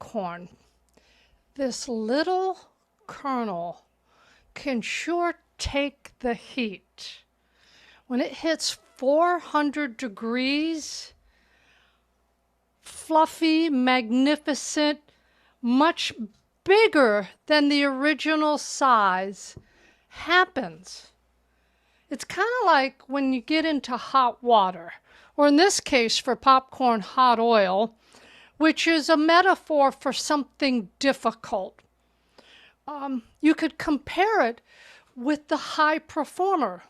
popcorn. This little kernel can sure take the heat. When it hits 400 degrees, fluffy, magnificent, much bigger than the original size happens. It's kind of like when you get into hot water, or in this case for popcorn, hot oil, which is a metaphor for something difficult. You could compare it with the high performer.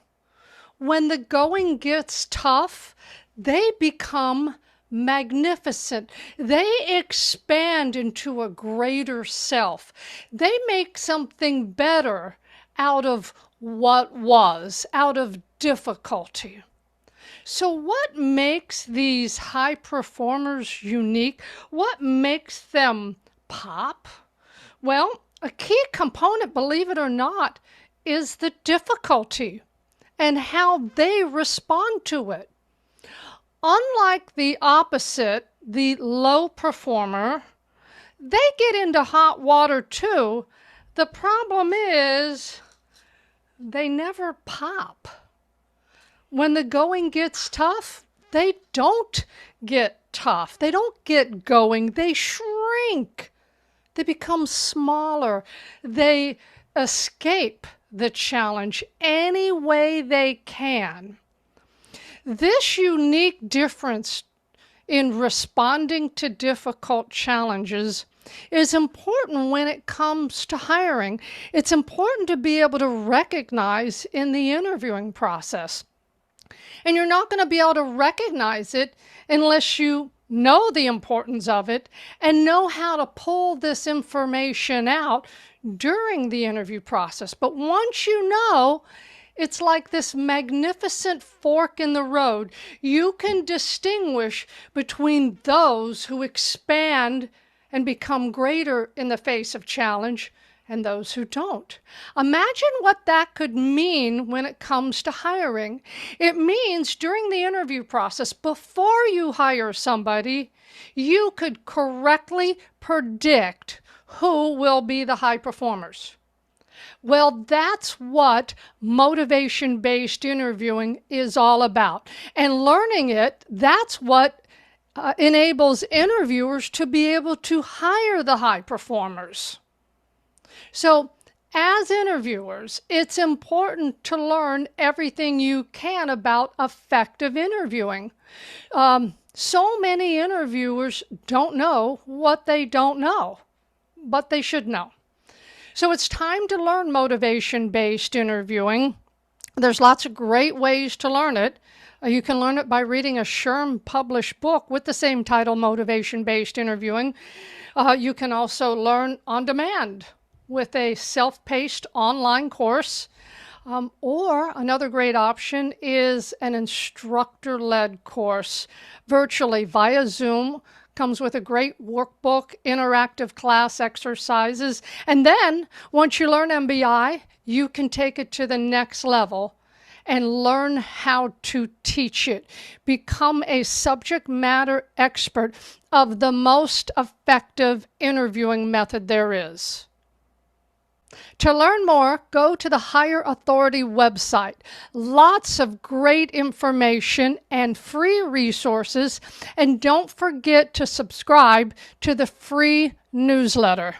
When the going gets tough, they become magnificent. They expand into a greater self. They make something better out of what was, out of difficulty. So what makes these high performers unique? What makes them pop? Well, a key component, believe it or not, is the difficulty and how they respond to it. Unlike the opposite, the low performer, they get into hot water too. The problem is they never pop. When the going gets tough, they don't get tough. They don't get going. They shrink. They become smaller. They escape the challenge any way they can. This unique difference in responding to difficult challenges is important when it comes to hiring. It's important to be able to recognize in the interviewing process. And you're not going to be able to recognize it unless you know the importance of it and know how to pull this information out during the interview process. But once you know, it's like this magnificent fork in the road. You can distinguish between those who expand and become greater in the face of challenge and those who don't. Imagine what that could mean when it comes to hiring. It means during the interview process, before you hire somebody, you could correctly predict who will be the high performers. Well, that's what motivation-based interviewing is all about. And learning it, that's what enables interviewers to be able to hire the high performers. So as interviewers, it's important to learn everything you can about effective interviewing. So many interviewers don't know what they don't know, but they should know. So it's time to learn motivation-based interviewing. There's lots of great ways to learn it. You can learn it by reading a SHRM published book with the same title, Motivation-Based Interviewing. You can also learn on demand with a self-paced online course. Or another great option is an instructor-led course virtually via Zoom. Comes with a great workbook, interactive class exercises. And then once you learn MBI, you can take it to the next level and learn how to teach it. Become a subject matter expert of the most effective interviewing method there is. To learn more, go to the Hire Authority website. Lots of great information and free resources. And don't forget to subscribe to the free newsletter.